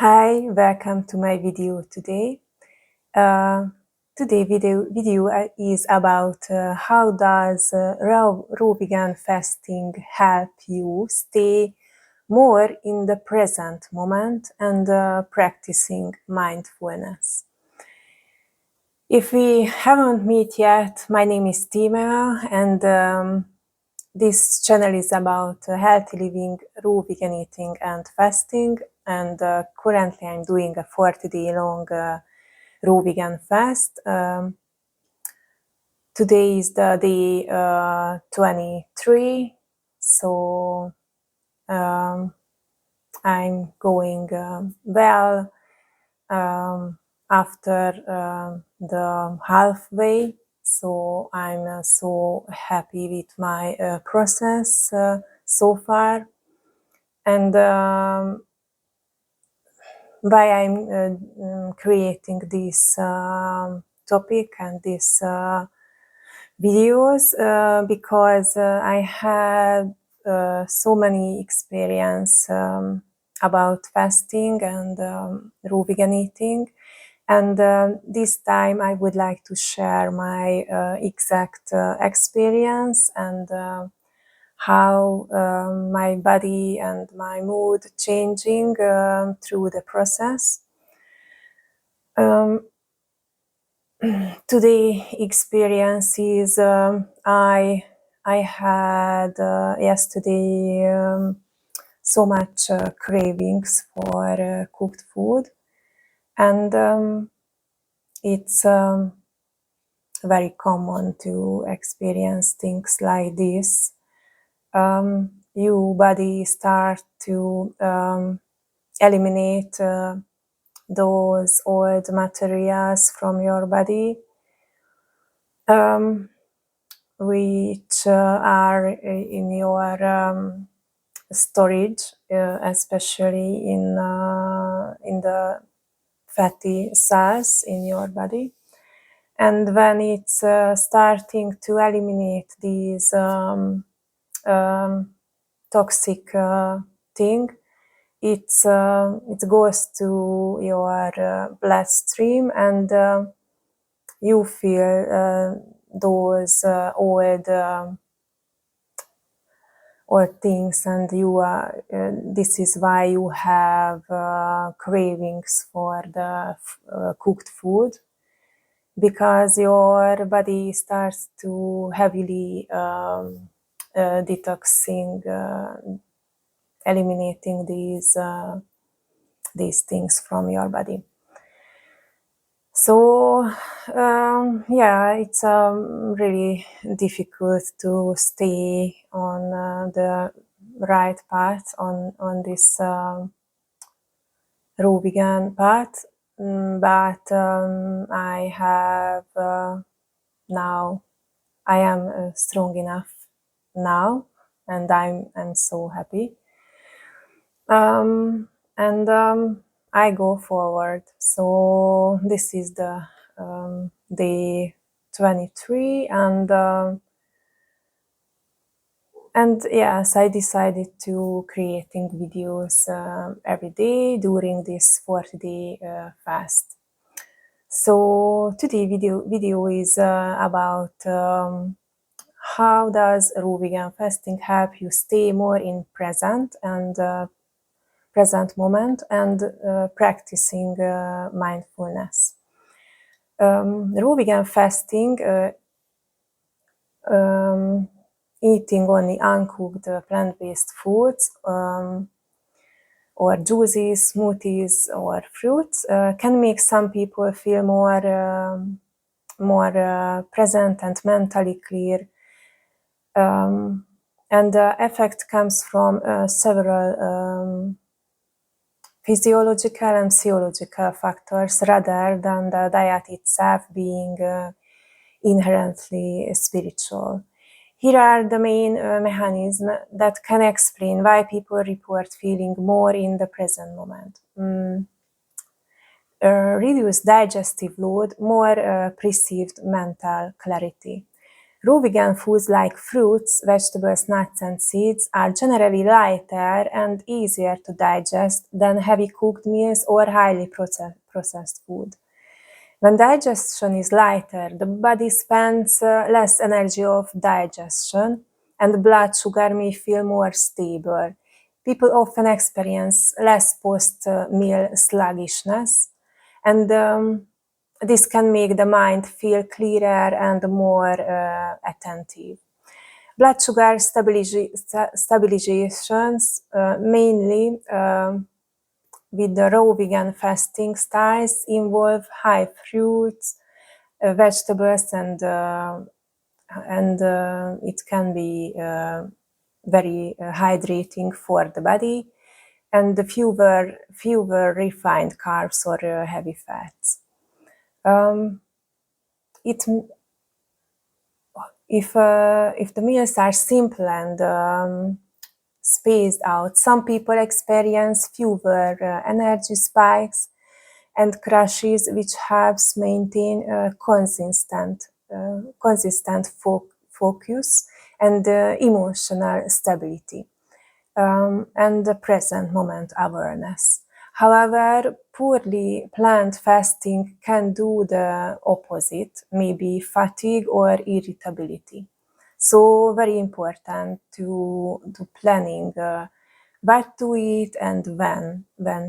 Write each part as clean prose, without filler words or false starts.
Hi, welcome to my video today. Today video is about how does raw vegan fasting help you stay more in the present moment and practicing mindfulness. If we haven't met yet, my name is Tima, and this channel is about healthy living, raw vegan eating and fasting. And currently I'm doing a 40-day long raw vegan fast. Today is the day 23, so I'm going well after the halfway. So I'm so happy with my process so far. And why I'm creating this topic and this videos, because I had so many experience about fasting and raw vegan eating. And this time I would like to share my exact experience and how my body and my mood changing through the process. Today experience is I had yesterday so much cravings for cooked food, and it's very common to experience things like this. Your body start to eliminate those old materials from your body, which are in your storage, especially in the fatty cells in your body. And when it's starting to eliminate these toxic thing, it goes to your bloodstream, and you feel those old things, and you this is why you have cravings for the cooked food, because your body starts to heavily detoxing, eliminating these things from your body. So yeah, it's really difficult to stay on the right path, on this raw vegan path, but I have now, I am strong enough now, and I'm so happy, and I go forward. So this is the day 23, and yes, I decided to creating videos every day during this 40-day fast. So today video is about how does raw vegan fasting help you stay more in present and present moment and practicing mindfulness. Raw vegan fasting, eating only uncooked plant-based foods or juices, smoothies, or fruits can make some people feel more present and mentally clear. And the effect comes from several physiological and physiological factors rather than the diet itself being inherently spiritual. Here are the main mechanisms that can explain why people report feeling more in the present moment. Reduced digestive load, more perceived mental clarity. Raw vegan foods like fruits, vegetables, nuts, and seeds are generally lighter and easier to digest than heavy cooked meals or highly processed food. When digestion is lighter, the body spends less energy of digestion, and blood sugar may feel more stable. People often experience less post-meal sluggishness, and this can make the mind feel clearer and more attentive. Blood sugar stabilizations, mainly with the raw vegan fasting styles, involve high fruits, vegetables, and it can be very hydrating for the body, and the fewer refined carbs or heavy fats. If the meals are simple and spaced out, some people experience fewer energy spikes and crashes, which helps maintain a consistent focus and emotional stability, and the present moment awareness. However, poorly planned fasting can do the opposite, maybe fatigue or irritability. So very important to planning what to eat and when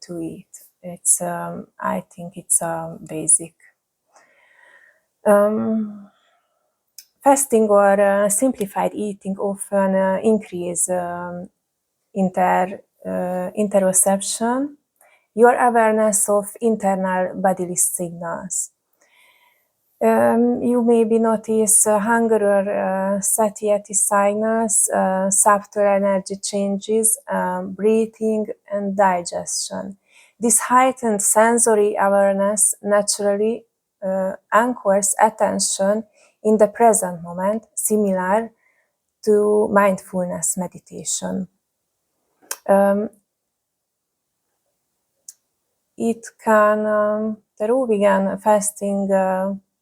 to eat. It's I think it's basic. Fasting or simplified eating often increase interoception, your awareness of internal bodily signals. You maybe notice hunger or satiety signals, subtle energy changes, breathing, and digestion. This heightened sensory awareness naturally anchors attention in the present moment, similar to mindfulness meditation. The raw vegan fasting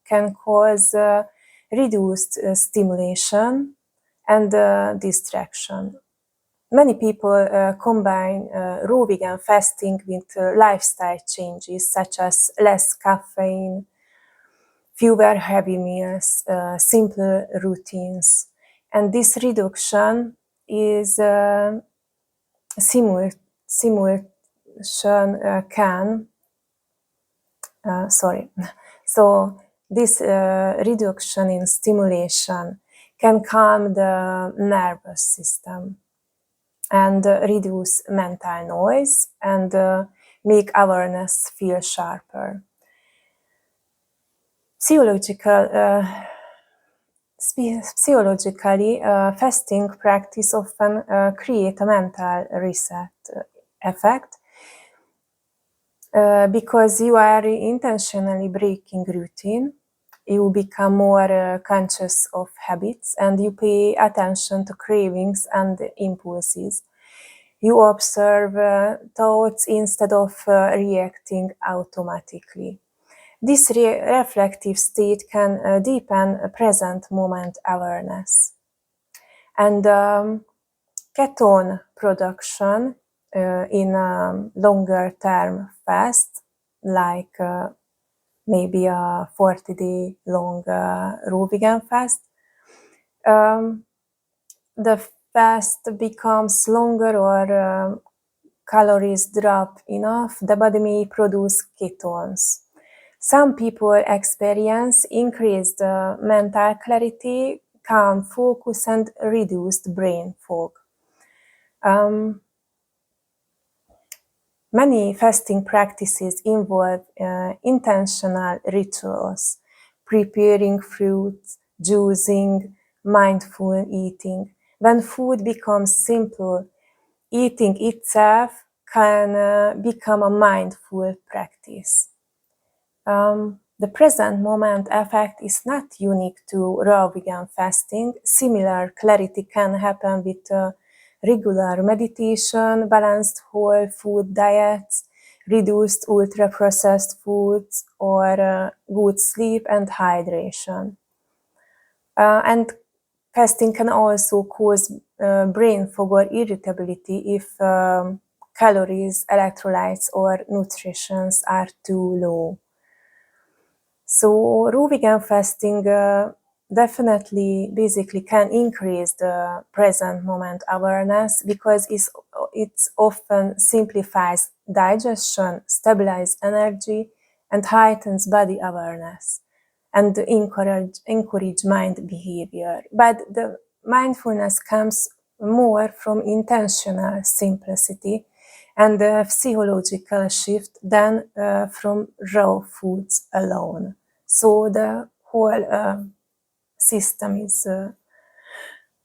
can cause reduced stimulation and distraction. Many people combine raw vegan fasting with lifestyle changes such as less caffeine, fewer heavy meals, simple routines. And this reduction is simulation can so this reduction in stimulation can calm the nervous system and reduce mental noise and make awareness feel sharper. Physiologically, fasting practice often create a mental reset effect because you are intentionally breaking routine. You become more conscious of habits and you pay attention to cravings and impulses. You observe thoughts instead of reacting automatically. This reflective state can deepen present moment awareness. And ketone production in a longer term fast, like maybe a 40-day long raw vegan fast, the fast becomes longer or calories drop enough, the body may produce ketones. Some people experience increased mental clarity, calm focus, and reduced brain fog. Many fasting practices involve intentional rituals, preparing fruits, juicing, mindful eating. When food becomes simple, eating itself can become a mindful practice. The present moment effect is not unique to raw vegan fasting. Similar clarity can happen with regular meditation, balanced whole food diets, reduced ultra-processed foods, or good sleep and hydration. And fasting can also cause brain fog or irritability if calories, electrolytes, or nutrients are too low. So raw vegan fasting definitely basically can increase the present moment awareness because it often simplifies digestion, stabilizes energy, and heightens body awareness and encourage mind behavior. But the mindfulness comes more from intentional simplicity and a psychological shift than from raw foods alone. So the whole system is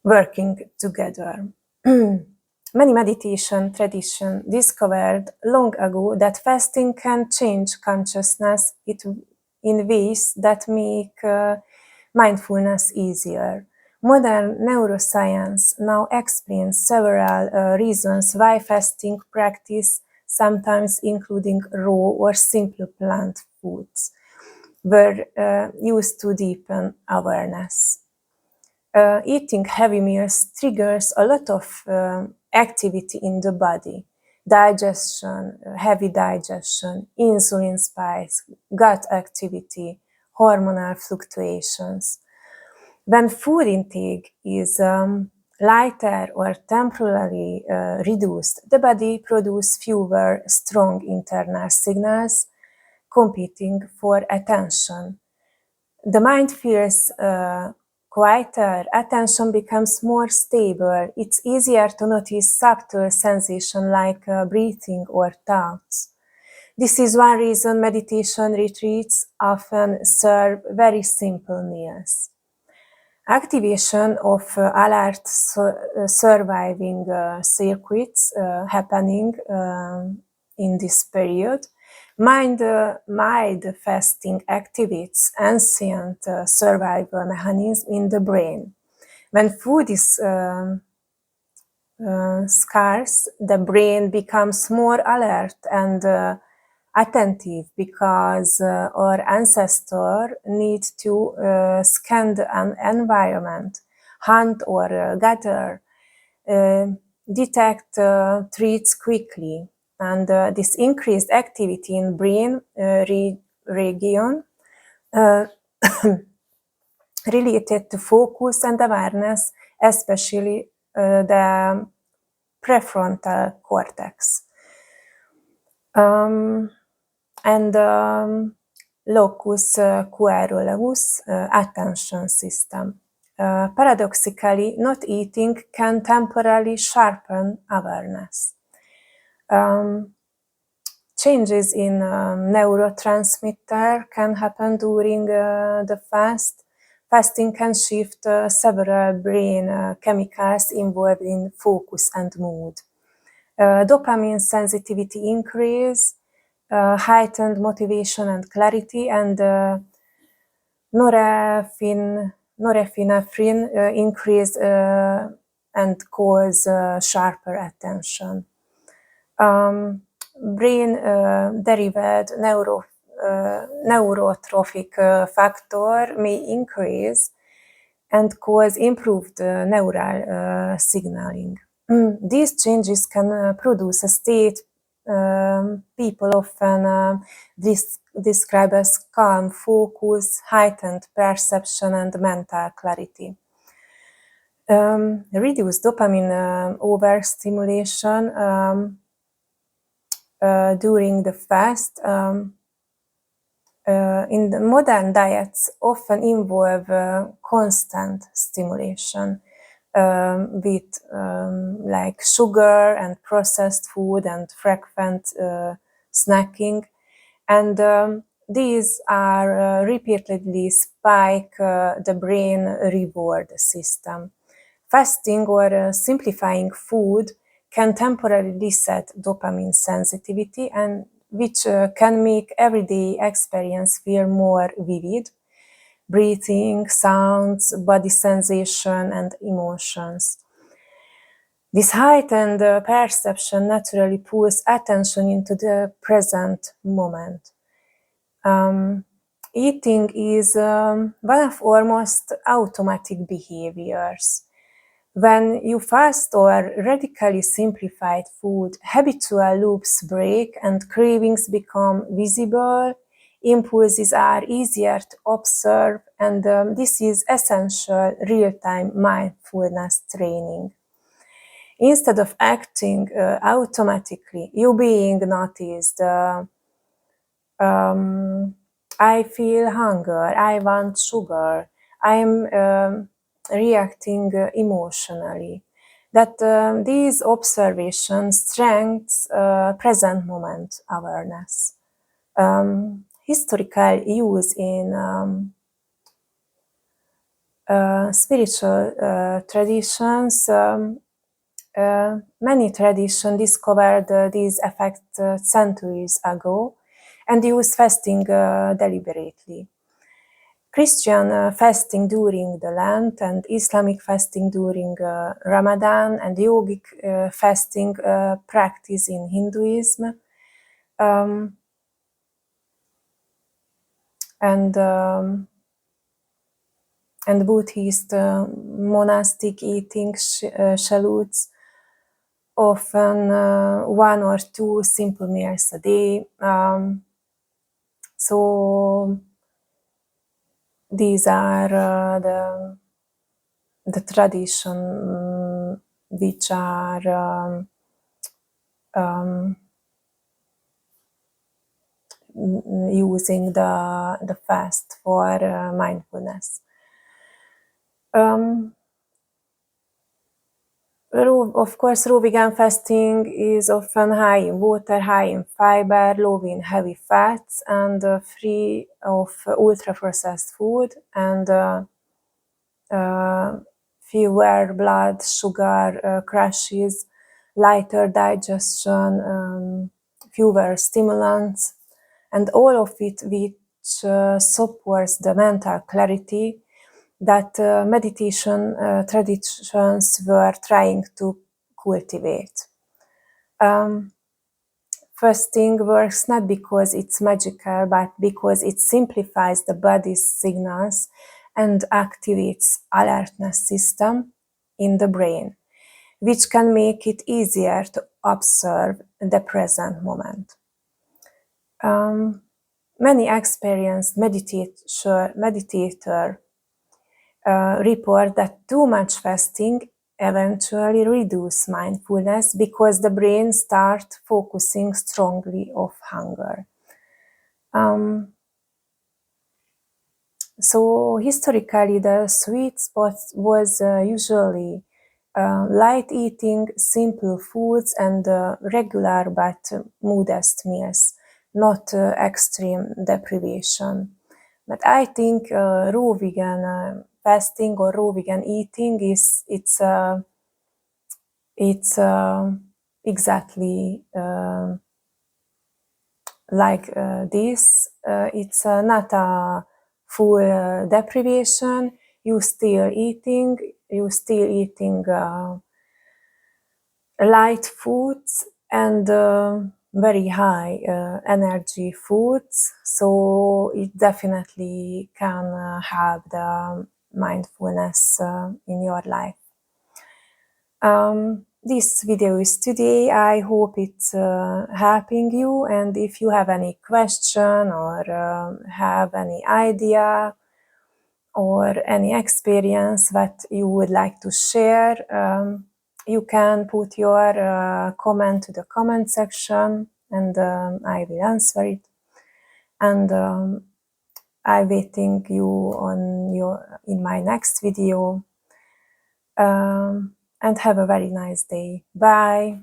working together. Many meditation traditions discovered long ago that fasting can change consciousness in ways that make mindfulness easier. Modern neuroscience now explains several reasons why fasting practice, sometimes including raw or simple plant foods, were used to deepen awareness. Eating heavy meals triggers a lot of activity in the body. Digestion, heavy digestion, insulin spikes, gut activity, hormonal fluctuations. When food intake is lighter or temporarily reduced, the body produces fewer strong internal signals competing for attention. The mind feels quieter, attention becomes more stable. It's easier to notice subtle sensations like breathing or thoughts. This is one reason meditation retreats often serve very simple meals. Activation of alert surviving circuits happening in this period. Mild fasting activates ancient survival mechanisms in the brain. When food is scarce, the brain becomes more alert and attentive because our ancestors need to scan the environment, hunt or gather, detect threats quickly. And this increased activity in brain region uh, related to focus and awareness, especially the prefrontal cortex. And locus coeruleus attention system. Paradoxically, not eating can temporarily sharpen awareness. Changes in neurotransmitter can happen during the fast. Fasting can shift several brain chemicals involved in focus and mood. Dopamine sensitivity increase, heightened motivation and clarity, and norepinephrine increase and cause sharper attention. Brain-derived neurotrophic factor may increase and cause improved neural signaling. These changes can produce a state people often describe as calm, focus, heightened perception, and mental clarity. Reduced dopamine overstimulation during the fast in the modern diets often involve constant stimulation with like sugar and processed food and frequent snacking, and these are repeatedly spike the brain reward system. Fasting or simplifying food can temporarily reset dopamine sensitivity, and which can make everyday experience feel more vivid. Breathing, sounds, body sensation, and emotions. This heightened perception naturally pulls attention into the present moment. Eating is one of our most automatic behaviors. When you fast or radically simplified food, habitual loops break and cravings become visible, impulses are easier to observe, and this is essential real-time mindfulness training. Instead of acting automatically, you being noticed, I feel hunger, I want sugar, I'm reacting emotionally. That these observations strengthens present moment awareness. Historical use in spiritual traditions, many traditions discovered these effects centuries ago and use fasting deliberately. Christian fasting during the Lent and Islamic fasting during Ramadan and yogic fasting practice in Hinduism. And Buddhist monastic eating chalutes, often one or two simple meals a day. So these are the tradition which are using the fast for mindfulness. Of course, raw vegan fasting is often high in water, high in fiber, low in heavy fats, and free of ultra-processed food, and fewer blood sugar crashes, lighter digestion, fewer stimulants, and all of it which supports the mental clarity that meditation traditions were trying to cultivate. Fasting works not because it's magical, but because it simplifies the body's signals and activates alertness system in the brain, which can make it easier to observe the present moment. Many experienced meditator report that too much fasting eventually reduce mindfulness because the brain starts focusing strongly of hunger. So historically, the sweet spot was usually light eating, simple foods, and regular but modest meals, not extreme deprivation. But I think raw vegan fasting or raw vegan eating it's exactly like this. It's not a full deprivation. You still eating light foods and very high energy foods. So it definitely can have the mindfulness in your life. This video is today. I hope it's helping you, and if you have any question or have any idea or any experience that you would like to share, you can put your comment to the comment section, and I will answer it. And I'm waiting you in my next video. And have a very nice day. Bye.